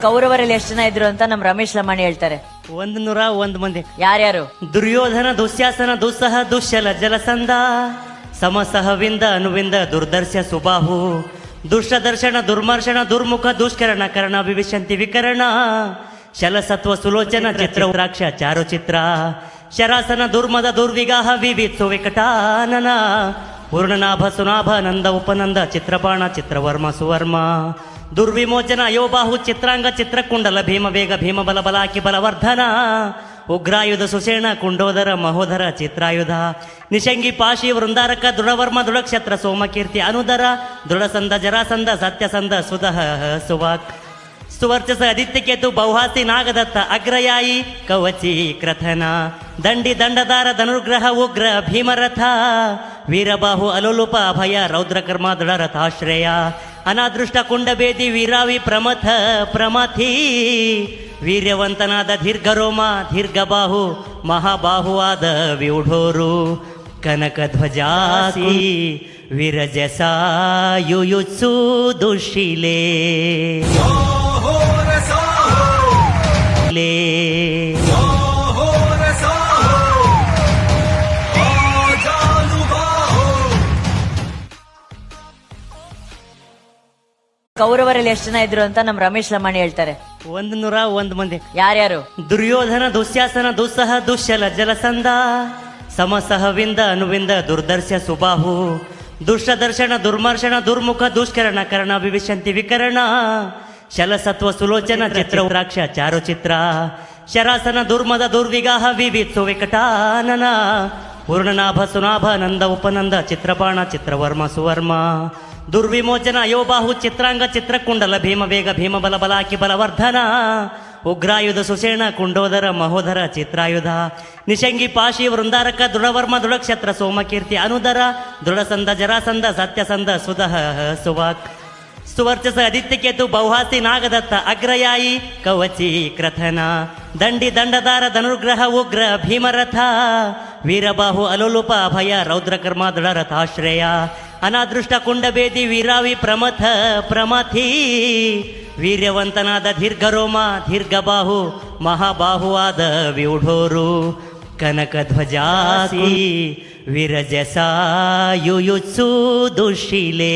ಕೌರವರಲ್ಲಿ ಎಷ್ಟು ಜನ ಇದ್ರು ಅಂತ ನಮ್ ರಮೇಶ್ ಲಮಾಣಿ ಹೇಳ್ತಾರೆ. 101 ಮಂದಿ. ಯಾರ್ಯಾರು? ದುರ್ಯೋಧನ, ದುಶ್ಯಾಸನ, ದುಸ್ಸಹ, ದುಶ್ಯಲ, ಜಲಸಂಧ, ಸಮಸಹವಿಂದ, ಅನುವಿಂದ, ದುರ್ದರ್ಶ, ಸುಬಾಹು, ದುಷ್ಟದರ್ಶನ, ದುರ್ಮರ್ಶನ, ದುರ್ಮುಖ, ದುಷ್ಕರಣ, ಕರ್ಣ, ವಿವಿಶಂತಿ, ವಿಕರಣ, ಶಲಸತ್ವ, ಸುಲೋಚನ, ಚಿತ್ರ, ರಾಕ್ಷ, ಚಾರುಚಿತ್ರ, ಶರಾಸನ, ದುರ್ಮದ, ದುರ್ವಿಗಾಹ, ವಿವಿತ್ಸು, ವಿಕಟಾನನ, ಪೂರ್ಣನಾಭ, ಸುನಾಭ, ನಂದ, ಉಪನಂದ, ಚಿತ್ರಪಾಣ, ಚಿತ್ರವರ್ಮ, ಸುವರ್ಮ, ದುರ್ವಿಮೋಚನ, ಯೋಬಾಹು, ಚಿತ್ರಾಂಗ, ಚಿತ್ರಕುಂಡಲ, ಭೀಮವೇಗ, ಭೀಮಬಲ, ಬಲಾಕಿ, ಬಲವರ್ಧನ, ಉಗ್ರಾಯುಧ, ಸುಷೇಣ, ಕುಂಡೋದರ, ಮಹೋದರ, ಚಿತ್ರಾಯುಧ, ನಿಶಂಗಿ, ಪಾಶಿ, ವೃಂದಾರಕ, ದೃಢವರ್ಮ, ದೃಢಕ್ಷತ್ರ, ಸೋಮಕೀರ್ತಿ, ಅನುದರ, ದೃಢಸಂದ, ಜರಾಸಂದ, ಸತ್ಯಸಂದ, ಸುದಹ, ಸುವಾಕ್, ಸುವರ್ಚಸ, ಆದಿತ್ಯಕೇತು, ಬೌಹಾಸಿ, ನಾಗದತ್ತ, ಅಗ್ರಯಾಯಿ, ಕವಚಿ, ಕ್ರಥನ, ದಂಡಿ, ದಂಡದಾರ, ಧನುರ್ಗ್ರಹ, ಉಗ್ರ, ಭೀಮರಥ, ವೀರಬಾಹು, ಅಲೋಲುಪ, ಅಭಯ, ರೌದ್ರಕರ್ಮ, ದೃಢರಥಾಶ್ರಯ, ಅನಾದೃಷ್ಟ, ಕುಂಡಬೇದಿ, ವೀರಾವಿ, ಪ್ರಮಥ, ಪ್ರಮಥಿ, ವೀರ್ಯವಂತನಾದ ದೀರ್ಘರೋಮ, ದೀರ್ಘಬಾಹು, ಮಹಾಬಾಹುವಾದ ವ್ಯೂಢೋರು, ಕನಕಧ್ವಜಾಸಿ, ವಿರಜಸ, ಯುಯುತ್ಸು, ದುಶೀಲೆ ಕೌರವರಲ್ಲಿ ಎಷ್ಟು ಜನ ಇದ್ರು ಅಂತ ನಮ್ ರಮೇಶ್ ಲಮಾಣಿ ಹೇಳ್ತಾರೆ. 101 ಮಂದಿ. ಯಾರ್ಯಾರು? ದುರ್ಯೋಧನ, ದುಶ್ಯಾಸನ, ದುಸ್ಸಹ, ದುಶ್ಯಲ, ಜಲಸಂಧ, ಸಮಸಹವಿಂದ, ಅನುವಿಂದ, ದುರ್ದರ್ಶ, ಸುಬಾಹು, ದುಷ್ಟದರ್ಶನ, ದುರ್ಮರ್ಶನ, ದುರ್ಮುಖ, ದುಷ್ಕರಣ, ಕರ್ಣ, ವಿವಿಶಂತಿ, ವಿಕರಣ, ಶಲಸತ್ವ, ಸುಲೋಚನ, ಚಿತ್ರ, ರಾಕ್ಷ, ಚಾರುಚಿತ್ರ, ಶರಾಸನ, ದುರ್ಮದ, ದುರ್ವಿಗಾಹ, ವಿವಿತ್ಸು, ವಿಕಟಾನನ, ಪೂರ್ಣನಾಭ, ಸುನಾಭ, ನಂದ, ಉಪನಂದ, ಚಿತ್ರಪಾಣ, ಚಿತ್ರವರ್ಮ, ಸುವರ್ಮ, ದುರ್ವಿಮೋಚನ, ಯೋಬಾಹು, ಚಿತ್ರಾಂಗ, ಚಿತ್ರಕುಂಡಲ, ಭೀಮವೇಗ, ಭೀಮಬಲ, ಬಲಾಕಿ, ಬಲವರ್ಧನ, ಉಗ್ರಾಯುಧ, ಸುಷೇಣ, ಕುಂಡೋದರ, ಮಹೋದರ, ಚಿತ್ರಾಯುಧ, ನಿಶಂಗಿ, ಪಾಶಿ, ವೃಂದಾರಕ, ದೃಢವರ್ಮ, ದೃಢಕ್ಷತ್ರ, ಸೋಮಕೀರ್ತಿ, ಅನುದರ, ದೃಢಸಂದ, ಜರಾಸಂದ, ಸತ್ಯಸಂದ, ಸುದಹ, ಸುವಾಕ್, ಸುವರ್ಚಸ, ಆದಿತ್ಯಕೇತು, ಬೌಹಾಸಿ, ನಾಗದತ್ತ, ಅಗ್ರಯಾಯಿ, ಕವಚಿ, ಕ್ರಥನ, ದಂಡಿ, ದಂಡದಾರ, ಧನುರ್ಗ್ರಹ, ಉಗ್ರ, ಭೀಮರಥ, ವೀರಬಾಹು, ಅಲೋಲುಪ, ಅಭಯ, ರೌದ್ರಕರ್ಮ, ದೃಢರಥಾಶ್ರಯ, ಅನಾದೃಷ್ಟ, ಕುಂಡಬೇದಿ, ವೀರಾವಿ, ಪ್ರಮಥ, ಪ್ರಮಥಿ, ವೀರ್ಯವಂತನಾದ ದೀರ್ಘರೋಮ, ದೀರ್ಘಬಾಹು, ಮಹಾಬಾಹುವಾದ ವ್ಯೂಢೋರು, ಕನಕಧ್ವಜಾಸಿ, ವಿರಜಸ, ಯುಯುತ್ಸು, ದುಶೀಲೆ.